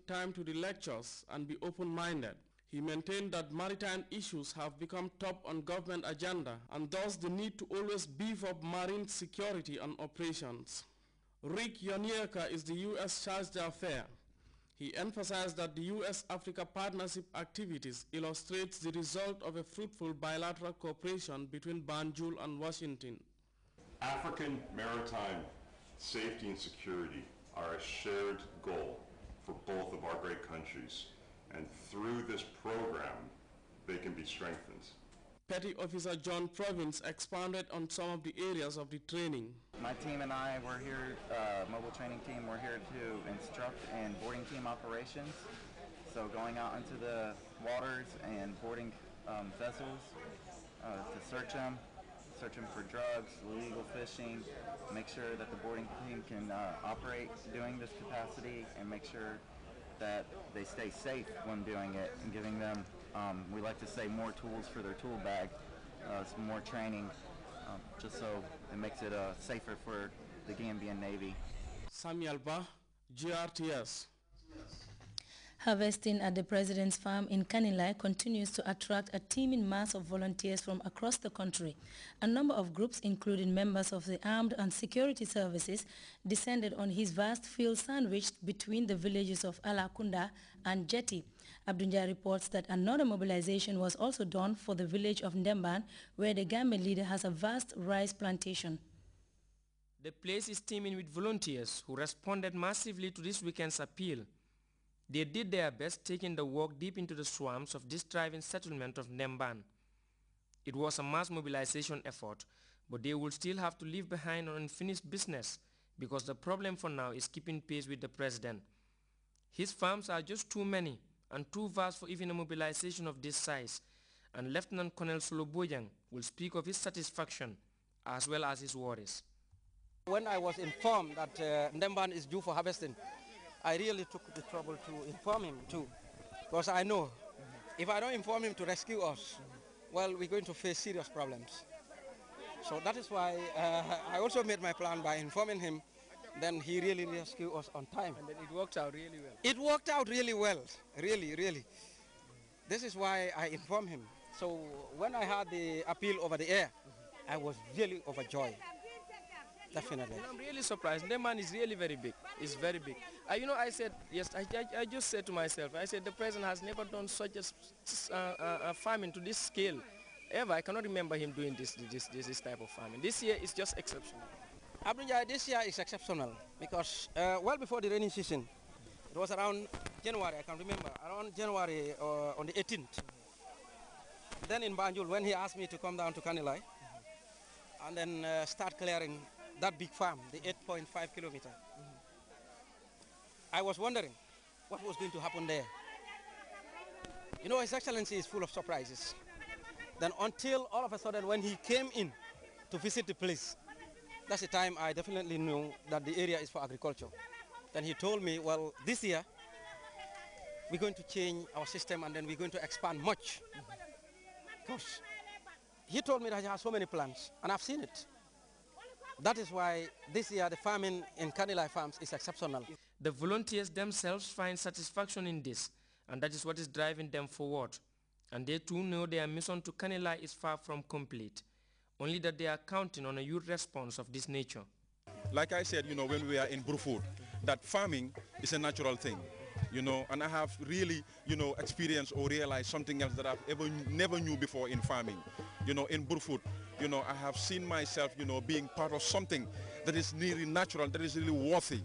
time to the lectures and be open-minded. He maintained that maritime issues have become top on government agenda and thus the need to always beef up marine security and operations. Rick Yonieka is the U.S. charge d'affaires. He emphasized that the U.S.-Africa partnership activities illustrates the result of a fruitful bilateral cooperation between Banjul and Washington. African maritime safety and security are a shared goal for both of our great countries, and through this program, they can be strengthened. Petty Officer John Province expanded on some of the areas of the training. My team and I, we're here, mobile training team, we're here to instruct in boarding team operations. So going out into the waters and boarding vessels to search them for drugs, illegal fishing, make sure that the boarding team can operate doing this capacity and make sure that they stay safe when doing it and giving them, we like to say, more tools for their tool bag, some more training, just so it makes it safer for the Gambian Navy. Samuel Ba, GRTS. Harvesting at the President's Farm in Kanilai continues to attract a teeming mass of volunteers from across the country. A number of groups, including members of the armed and security services, descended on his vast field sandwiched between the villages of Alakunda and Jetty. Abdunjai reports that another mobilization was also done for the village of Ndemban, where the Gambian leader has a vast rice plantation. The place is teeming with volunteers who responded massively to this weekend's appeal. They did their best, taking the work deep into the swamps of this thriving settlement of Ndemban. It was a mass mobilization effort, but they will still have to leave behind unfinished business because the problem for now is keeping pace with the president. His farms are just too many and too vast for even a mobilization of this size, and Lieutenant Colonel Soloboyang will speak of his satisfaction as well as his worries. When I was informed that Ndemban is due for harvesting, I really took the trouble to inform him too, because I know if I don't inform him to rescue us, well, we're going to face serious problems. So that is why I also made my plan by informing him. Then he really rescued us on time. And then it worked out really well. It worked out really well, really. This is why I informed him. So when I had the appeal over the air, I was really overjoyed. Definitely. I'm really surprised. The man is really very big. It's very big. I said, yes, I just said to myself, I said the president has never done such a farming to this scale. Ever. I cannot remember him doing this type of farming. This year is just exceptional. Abdunjai, this year is exceptional because well before the rainy season, it was around January, I can remember, around January on the 18th. Then in Banjul, when he asked me to come down to Kanilai and then start clearing that big farm, the 8.5 kilometer, I was wondering what was going to happen there. You know, His Excellency is full of surprises. Then until all of a sudden when he came in to visit the place, that's the time I definitely knew that the area is for agriculture. Then he told me, well, this year we're going to change our system and then we're going to expand much. Because he told me that he has so many plans, and I've seen it. That is why this year the farming in Kanilai farms is exceptional. The volunteers themselves find satisfaction in this, and that is what is driving them forward. And they too know their mission to Kanilai is far from complete, only that they are counting on a youth response of this nature. Like I said, when we are in Bruford, that farming is a natural thing, and I have really, experienced or realized something else that I've never knew before in farming. In Bruford, I have seen myself, being part of something that is really natural, that is really worthy,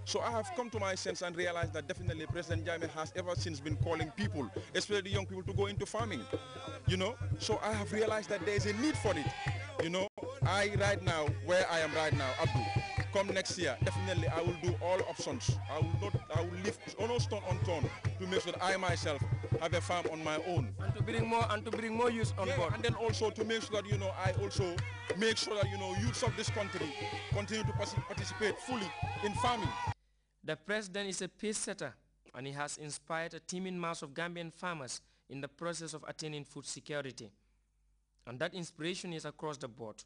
So I have come to my sense and realized that definitely President Jammeh has ever since been calling people, especially the young people, to go into farming, So I have realized that there is a need for it, I right now, where I am right now, Abdul, come next year, definitely I will do all options. I will leave no stone unturned to make sure that I myself have a farm on my own. And to bring more youth on board. And then also to make sure that, I also make sure that, youths of this country continue to participate fully in farming. The president is a pace setter, and he has inspired a teeming mass of Gambian farmers in the process of attaining food security. And that inspiration is across the board,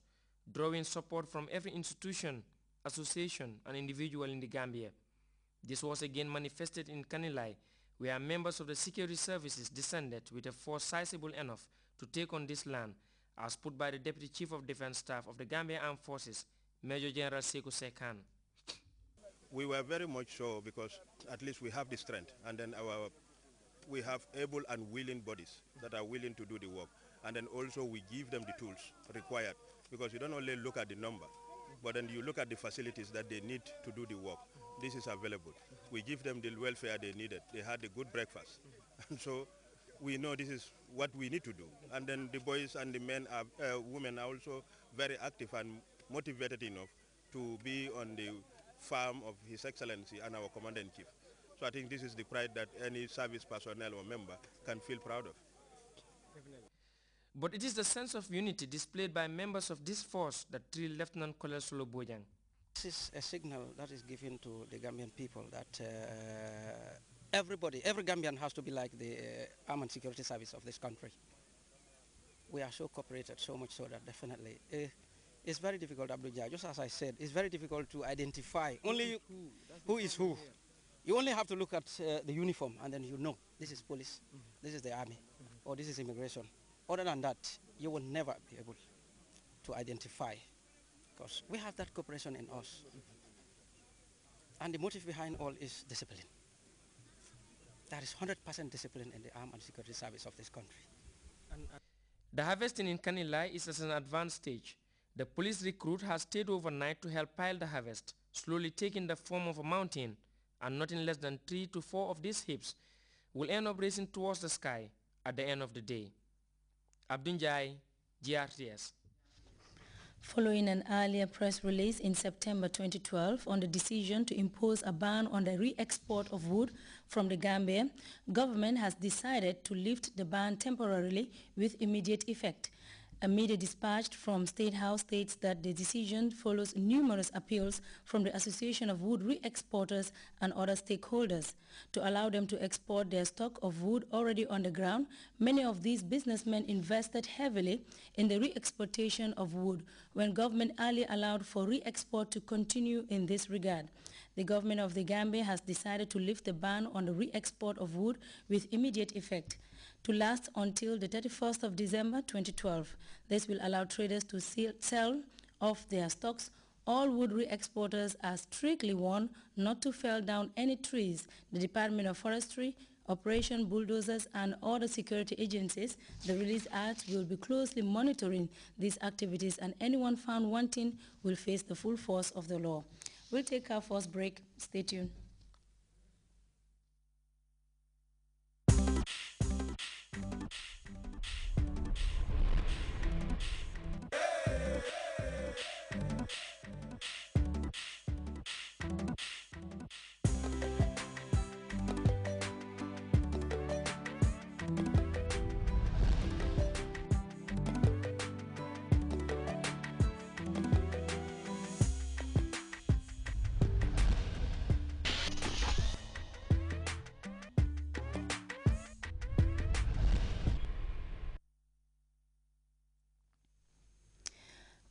drawing support from every institution, association, and individual in the Gambia. This was again manifested in Kanilai, where members of the security services descended with a force sizable enough to take on this land, as put by the Deputy Chief of Defense Staff of the Gambia Armed Forces, Major General Sekou Sekan. We were very much so because at least we have the strength, and then we have able and willing bodies that are willing to do the work. And then also we give them the tools required, because you don't only look at the number, but then you look at the facilities that they need to do the work. This is available. We give them the welfare they needed. They had a good breakfast. And so we know this is what we need to do. And then the boys and the women are also very active and motivated enough to be on the farm of His Excellency and our Commander-in-Chief. So I think this is the pride that any service personnel or member can feel proud of. But it is the sense of unity displayed by members of this force that thrilled Lieutenant Colonel Solo Bojang. This is a signal that is given to the Gambian people that every Gambian has to be like the armed and security service of this country. We are so cooperated, so much so that definitely it's very difficult, Abdul-Jah. Just as I said, it's very difficult to identify only who is who. You only have to look at the uniform and then you know this is police, this is the army, or this is immigration. Other than that, you will never be able to identify, because we have that cooperation in us. And the motive behind all is discipline. There is 100% discipline in the armed and security service of this country. The harvesting in Kanilai is at an advanced stage. The police recruit has stayed overnight to help pile the harvest, slowly taking the form of a mountain, and nothing less than 3 to 4 of these heaps will end up racing towards the sky at the end of the day. Abdunjai, GRTS. Following an earlier press release in September 2012 on the decision to impose a ban on the re-export of wood from the Gambia, government has decided to lift the ban temporarily with immediate effect. A media dispatch from State House states that the decision follows numerous appeals from the Association of Wood Re-Exporters and other stakeholders to allow them to export their stock of wood already on the ground. Many of these businessmen invested heavily in the re-exportation of wood when government earlier allowed for re-export to continue in this regard. The government of the Gambia has decided to lift the ban on the re-export of wood with immediate effect, to last until the 31st of December 2012. This will allow traders to sell off their stocks. All wood re-exporters are strictly warned not to fell down any trees. The Department of Forestry, Operation Bulldozers and other security agencies, the release adds, will be closely monitoring these activities, and anyone found wanting will face the full force of the law. We'll take our first break. Stay tuned.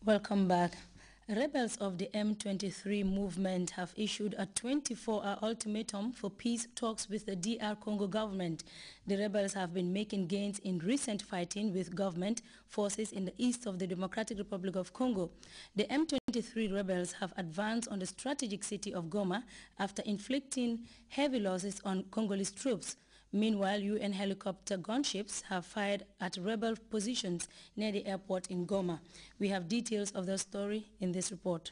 Welcome back. Rebels of the M23 movement have issued a 24-hour ultimatum for peace talks with the DR Congo government. The rebels have been making gains in recent fighting with government forces in the east of the Democratic Republic of Congo. The M23 rebels have advanced on the strategic city of Goma after inflicting heavy losses on Congolese troops. Meanwhile, UN helicopter gunships have fired at rebel positions near the airport in Goma. We have details of the story in this report.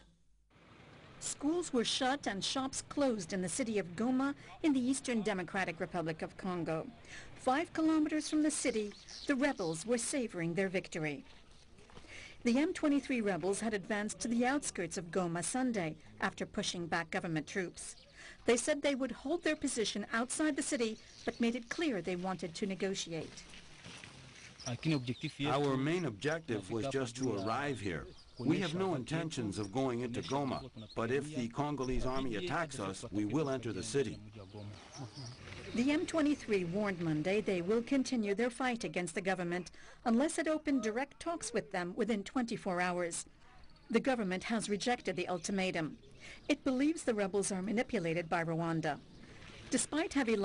Schools were shut and shops closed in the city of Goma in the Eastern Democratic Republic of Congo. 5 kilometers from the city, the rebels were savoring their victory. The M23 rebels had advanced to the outskirts of Goma Sunday after pushing back government troops. They said they would hold their position outside the city, but made it clear they wanted to negotiate. Our main objective was just to arrive here. We have no intentions of going into Goma, but if the Congolese army attacks us, we will enter the city. The M23 warned Monday they will continue their fight against the government unless it opened direct talks with them within 24 hours. The government has rejected the ultimatum. It believes the rebels are manipulated by Rwanda. Despite heavy